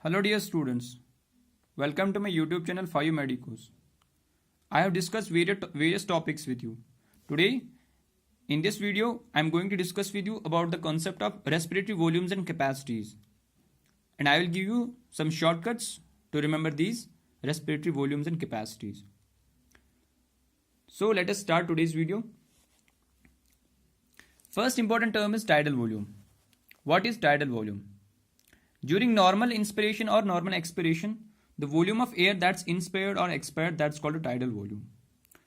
Hello dear students, welcome to my YouTube channel for you medicos. I have discussed various topics with you. Today, in this video, I am going to discuss with you about the concept of respiratory volumes and capacities. And I will give you some shortcuts to remember these respiratory volumes and capacities. So let us start today's video. First important term is tidal volume. What is tidal volume? During normal inspiration or normal expiration, the volume of air that's inspired or expired, that's called a tidal volume.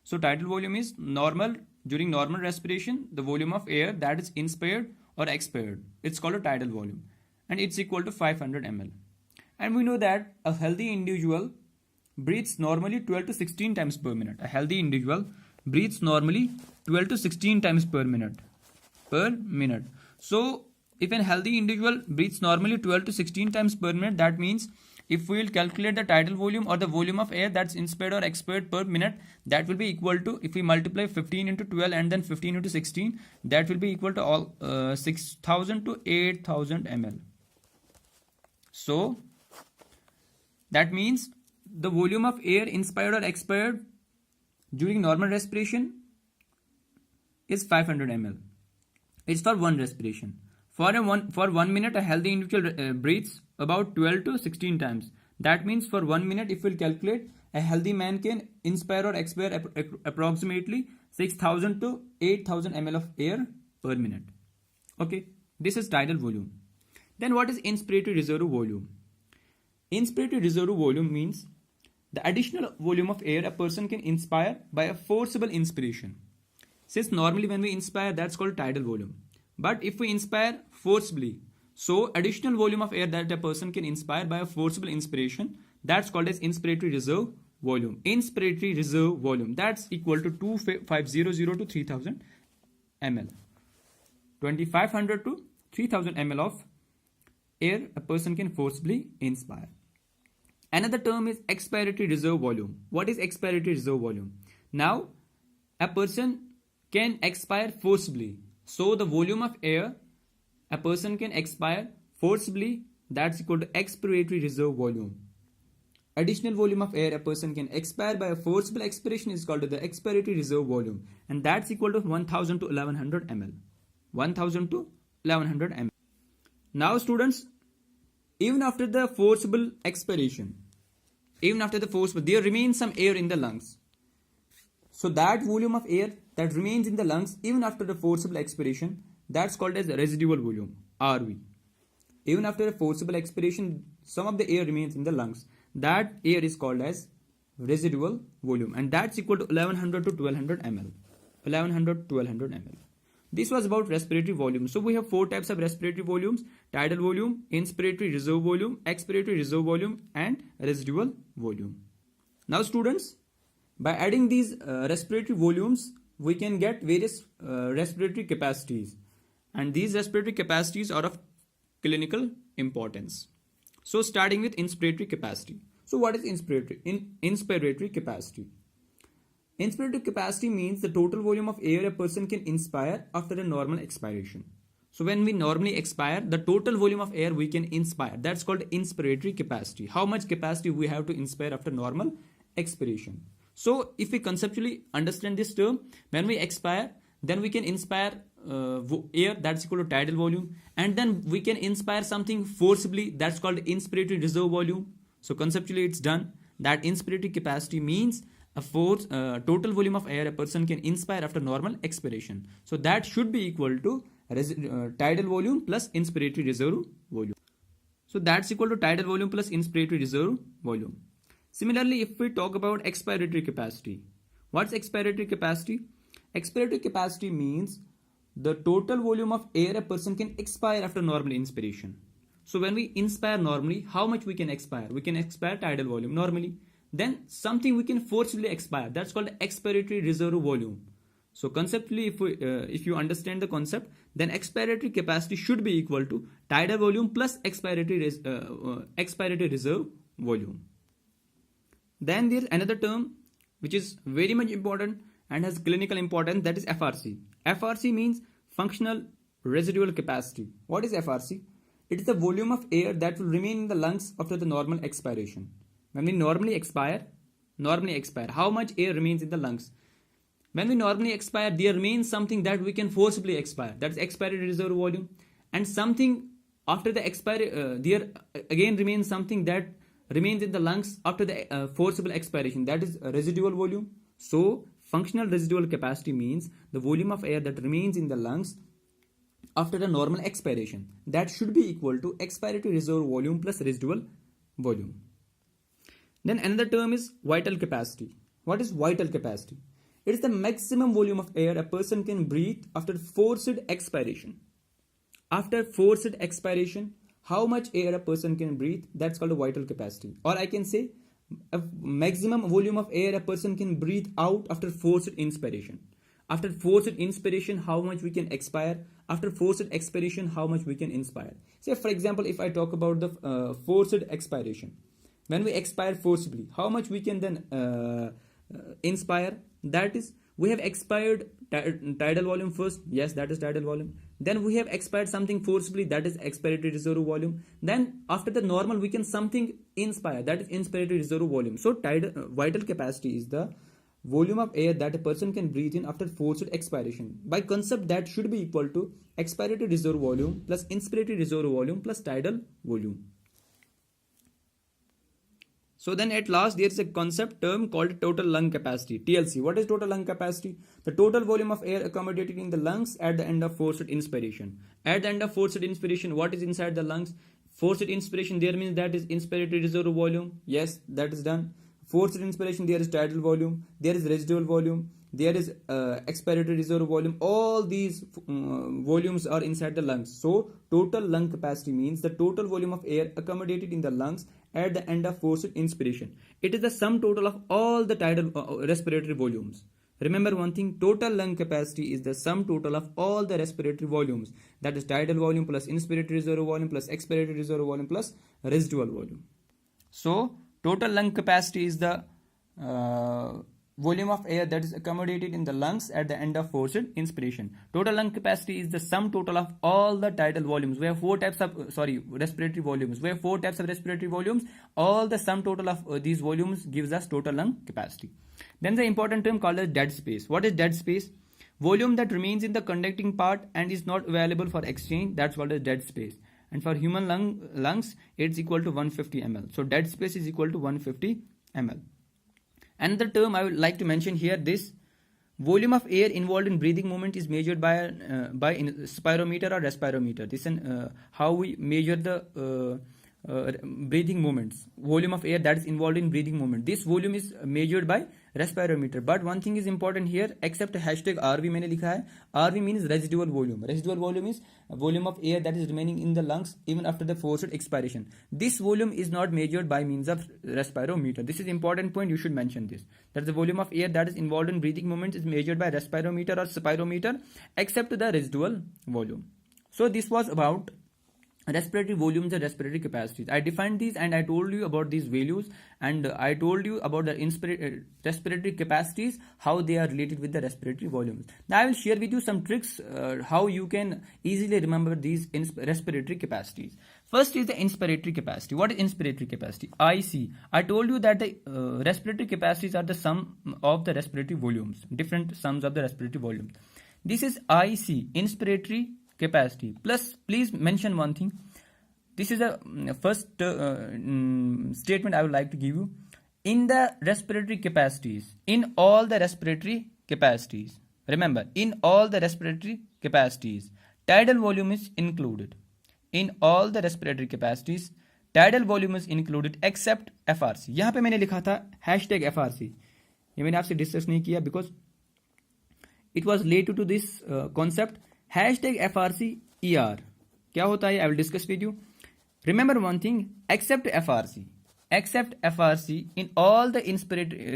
So tidal volume is normal, during normal respiration, the volume of air that is inspired or expired. It's called a tidal volume and it's equal to 500 ml. And we know that a healthy individual breathes normally 12 to 16 times per minute. A healthy individual breathes normally 12 to 16 times per minute. So if a healthy individual breathes normally 12 to 16 times per minute, that means if we will calculate the tidal volume or the volume of air that's inspired or expired per minute, that will be equal to, if we multiply 15 into 12 and then 15 into 16, that will be equal to all 6000 to 8000 ml. So that means the volume of air inspired or expired during normal respiration is 500 ml. It's for one respiration. For 1 minute, a healthy individual breathes about 12 to 16 times. That means for 1 minute, if we'll calculate, a healthy man can inspire or expire approximately 6000 to 8000 ml of air per minute. Okay, this is tidal volume. Then what is inspiratory reserve volume? Inspiratory reserve volume means the additional volume of air a person can inspire by a forcible inspiration. Since normally when we inspire, that's called tidal volume. But if we inspire forcibly, so additional volume of air that a person can inspire by a forcible inspiration, that's called as inspiratory reserve volume. Inspiratory reserve volume, that's equal to 2500 to 3000 ml. 2500 to 3000 ml of air a person can forcibly inspire. Another term is expiratory reserve volume. What is expiratory reserve volume? Now, a person can expire forcibly. So the volume of air a person can expire forcibly, that's equal to expiratory reserve volume. Additional volume of air a person can expire by a forcible expiration is called the expiratory reserve volume, and that's equal to 1000 to 1100 ml. 1000 to 1100 ml. Now students, even after the forcible expiration, there remains some air in the lungs. So that volume of air that remains in the lungs even after the forcible expiration, that's called as residual volume, RV. Even after a forcible expiration, some of the air remains in the lungs. That air is called as residual volume, and that's equal to 1100 to 1200 ml. 1100 to 1200 ml. This was about respiratory volume. So we have four types of respiratory volumes: tidal volume, inspiratory reserve volume, expiratory reserve volume, and residual volume. Now students, by adding these respiratory volumes, we can get various respiratory capacities, and these respiratory capacities are of clinical importance. So starting with inspiratory capacity. So what is inspiratory capacity? Inspiratory capacity means the total volume of air a person can inspire after a normal expiration. So when we normally expire, the total volume of air we can inspire, that's called inspiratory capacity. How much capacity we have to inspire after normal expiration. So if we conceptually understand this term, when we expire, then we can inspire air, that's equal to tidal volume, and then we can inspire something forcibly, that's called inspiratory reserve volume. So conceptually it's done. That inspiratory capacity means a total volume of air a person can inspire after normal expiration. So that should be equal to tidal volume plus inspiratory reserve volume. So that's equal to tidal volume plus inspiratory reserve volume. Similarly, if we talk about expiratory capacity, what's expiratory capacity? Expiratory capacity means the total volume of air a person can expire after normal inspiration. So when we inspire normally, how much we can expire? We can expire tidal volume normally. Then something we can forcibly expire, that's called expiratory reserve volume. So conceptually, if you understand the concept, then expiratory capacity should be equal to tidal volume plus expiratory reserve volume. Then there's another term which is very much important and has clinical importance, that is FRC. FRC means functional residual capacity. What is FRC? It is the volume of air that will remain in the lungs after the normal expiration. When we normally expire, how much air remains in the lungs? When we normally expire, there remains something that we can forcibly expire. That is expiratory reserve volume. And something after the expiry, there again remains something that remains in the lungs after the forcible expiration. That is residual volume. So functional residual capacity means the volume of air that remains in the lungs after the normal expiration. That should be equal to expiratory reserve volume plus residual volume. Then another term is vital capacity. What is vital capacity? It is the maximum volume of air a person can breathe after forced expiration. After forced expiration, how much air a person can breathe? That's called a vital capacity. Or I can say a maximum volume of air a person can breathe out after forced inspiration. After forced inspiration, how much we can expire? After forced expiration, how much we can inspire? Say for example, if I talk about the forced expiration. When we expire forcibly, how much we can then inspire? That is, we have expired tidal volume first. Yes, that is tidal volume. Then we have expired something forcibly. That is expiratory reserve volume. Then after the normal, we can something inspire. That is inspiratory reserve volume. So vital capacity is the volume of air that a person can breathe in after forced expiration. By concept, that should be equal to expiratory reserve volume plus inspiratory reserve volume plus tidal volume. So then at last there is a concept term called total lung capacity, TLC. What is total lung capacity? The total volume of air accommodated in the lungs at the end of forced inspiration. At the end of forced inspiration, what is inside the lungs? Forced inspiration, there means that is inspiratory reserve volume. Yes, that is done. Forced inspiration, there is tidal volume, there is residual volume, there is expiratory reserve volume. All these volumes are inside the lungs. So total lung capacity means the total volume of air accommodated in the lungs at the end of forced inspiration. It is the sum total of all the tidal respiratory volumes. Remember one thing, total lung capacity is the sum total of all the respiratory volumes. That is tidal volume plus inspiratory reserve volume plus expiratory reserve volume plus residual volume. So total lung capacity is the volume of air that is accommodated in the lungs at the end of forced inspiration. Total lung capacity is the sum total of all the tidal volumes. We have four types of respiratory volumes. We have four types of respiratory volumes. All the sum total of these volumes gives us total lung capacity. Then the important term called as dead space. What is dead space? Volume that remains in the conducting part and is not available for exchange. That's called as dead space. And for human lungs, it's equal to 150 ml. So dead space is equal to 150 ml. Another term I would like to mention here, this volume of air involved in breathing movement is measured by spirometer or respirometer. This is how we measure the breathing movements. Volume of air that is involved in breathing movement. This volume is measured by respirometer. But one thing is important here, except hashtag RV मैंने लिखा है. RV means residual volume. Residual volume is volume of air that is remaining in the lungs even after the forced expiration. This volume is not measured by means of respirometer. This is important point, you should mention this. That the volume of air that is involved in breathing movements is measured by respirometer or spirometer except the residual volume. So this was about respiratory volumes and respiratory capacities. I defined these and I told you about these values, and I told you about the respiratory capacities, how they are related with the respiratory volumes. Now I will share with you some tricks how you can easily remember these respiratory capacities. First is the inspiratory capacity. What is inspiratory capacity? IC. I told you that the respiratory capacities are the sum of the respiratory volumes, different sums of the respiratory volumes. This is IC, inspiratory capacity. Plus, please mention one thing. This is a first statement I would like to give you. In the respiratory capacities, in all the respiratory capacities, remember, in all the respiratory capacities, tidal volume is included. In all the respiratory capacities, tidal volume is included except FRC. यहाँ पे मैंने लिखा था hashtag FRC. ये मैंने आपसे discuss नहीं किया because it was related to this concept. Hashtag FRC ER. क्या होता है? I will discuss with you. Remember one thing, except FRC. Except FRC, in all the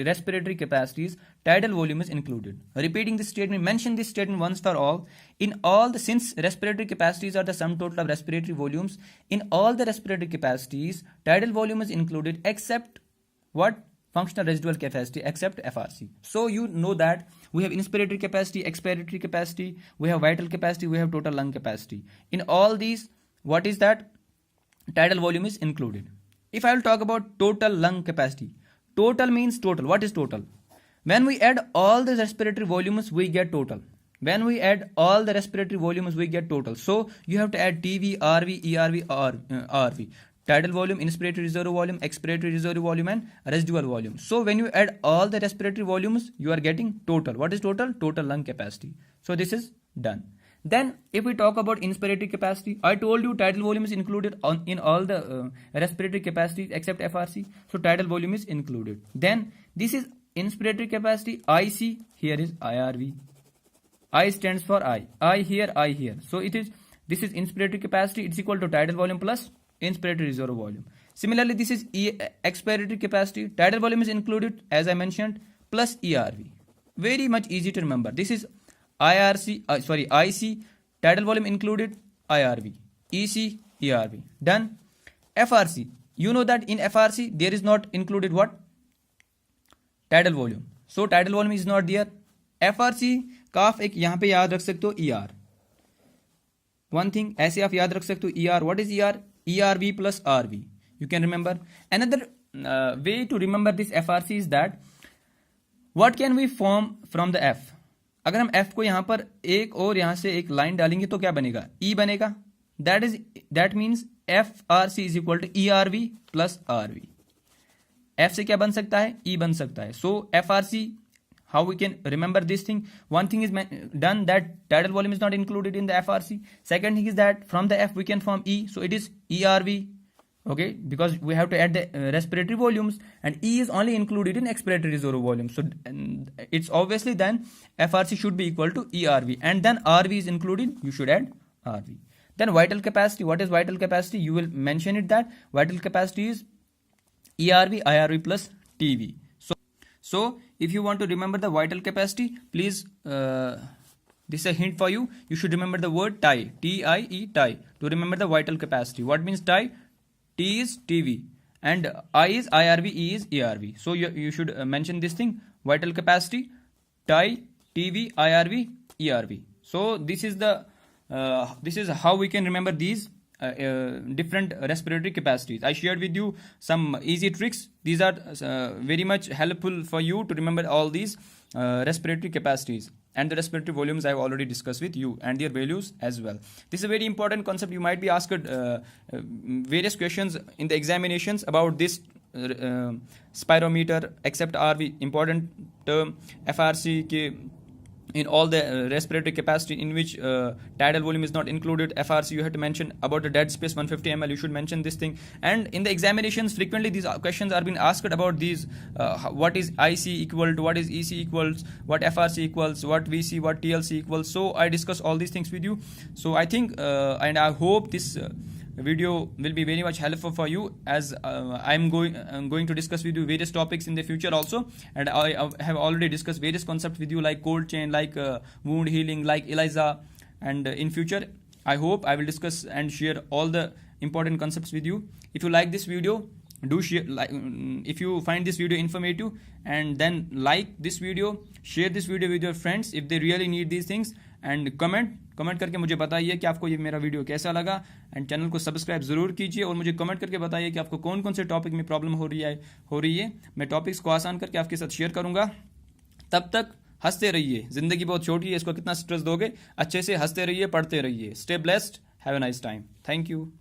respiratory capacities, tidal volume is included. Repeating this statement, mention this statement once for all. In all the, since respiratory capacities are the sum total of respiratory volumes, in all the respiratory capacities, tidal volume is included except what? Functional residual capacity, except FRC. So you know that we have inspiratory capacity, expiratory capacity, we have vital capacity, we have total lung capacity. In all these, what is that? tidal volume is included. If I will talk about total lung capacity, total means total. What is total? When we add all the respiratory volumes, we get total. When we add all the respiratory volumes, we get total. So you have to add TV, RV, ERV, RV. Tidal volume, inspiratory reservoir volume, expiratory reservoir volume, and residual volume. So when you add all the respiratory volumes, you are getting total. What is total? Total lung capacity. So this is done. Then if we talk about inspiratory capacity, I told you tidal volume is included in all the respiratory capacities except FRC. So tidal volume is included. Then this is inspiratory capacity, IC, here is IRV. I stands for I here, I here. So this is inspiratory capacity, it's equal to tidal volume plus inspiratory reservoir volume. Similarly, this is expiratory capacity, tidal volume is included as I mentioned, plus ERV. Very much easy to remember. This is IC, tidal volume included, IRV, EC, ERV. Done. FRC, you know that in FRC there is not included what? Tidal volume. So tidal volume is not there. FRC का आप एक यहाँ पे याद रख सकते हो ER. One thing ऐसे आप याद रख सकते हो ER. What is ER? ERV plus RV. You can remember. Another way to remember this FRC is that what can we form from the F? अगर हम F को यहाँ पर एक और यहाँ से एक लाइन डालेंगे तो क्या बनेगा? E बनेगा. That means FRC is equal to ERV plus RV. F से क्या बन सकता है? E बन सकता है. So FRC, how we can remember this thing? One thing is done, that tidal volume is not included in the FRC. Second thing is that from the F we can form E. So it is ERV. Okay, because we have to add the respiratory volumes, and E is only included in expiratory reservoir volume. So it's obviously then FRC should be equal to ERV, and then RV is included, you should add RV. Then vital capacity. What is vital capacity? You will mention it that vital capacity is ERV, IRV plus TV. So if you want to remember the vital capacity, please, this is a hint for you. You should remember the word TIE, T-I-E, TIE, to remember the vital capacity. What means TIE? T is TV, and I is IRV, E is ERV. So you should mention this thing: vital capacity, TIE, TV, IRV, ERV. So this is how we can remember these different respiratory capacities. I shared with you some easy tricks. These are very much helpful for you to remember all these respiratory capacities, and the respiratory volumes I have already discussed with you, and their values as well. This is a very important concept. You might be asked various questions in the examinations about this spirometer, except RV, important term, FRC in all the respiratory capacity in which tidal volume is not included. FRC you have to mention about the dead space 150 ml. You should mention this thing. And in the examinations frequently these questions are being asked about these what is IC equal to, what is EC equals, what FRC equals, what VC, what TLC equals. So I discuss all these things with you. So I think and I hope this video will be very much helpful for you, as I'm going to discuss with you various topics in the future also, and I have already discussed various concepts with you like cold chain, like wound healing, like ELISA, and in future I hope I will discuss and share all the important concepts with you. If you like this video, do share, if you find this video informative, and then like this video, share this video with your friends if they really need these things, and comment करके मुझे बताइए कि आपको ये मेरा video कैसा लगा, and channel को सब्सक्राइब जरूर कीजिए, और मुझे कमेंट करके बताइए कि आपको कौन कौन से टॉपिक में प्रॉब्लम हो रही है. मैं टॉपिक्स को आसान करके आपके साथ शेयर करूंगा. तब तक हंसते रहिए, जिंदगी बहुत छोटी है, इसको कितना स्ट्रेस दोगे. अच्छे से हंसते रहिए, पढ़ते रहिए. Stay blessed, have a nice time. Thank you.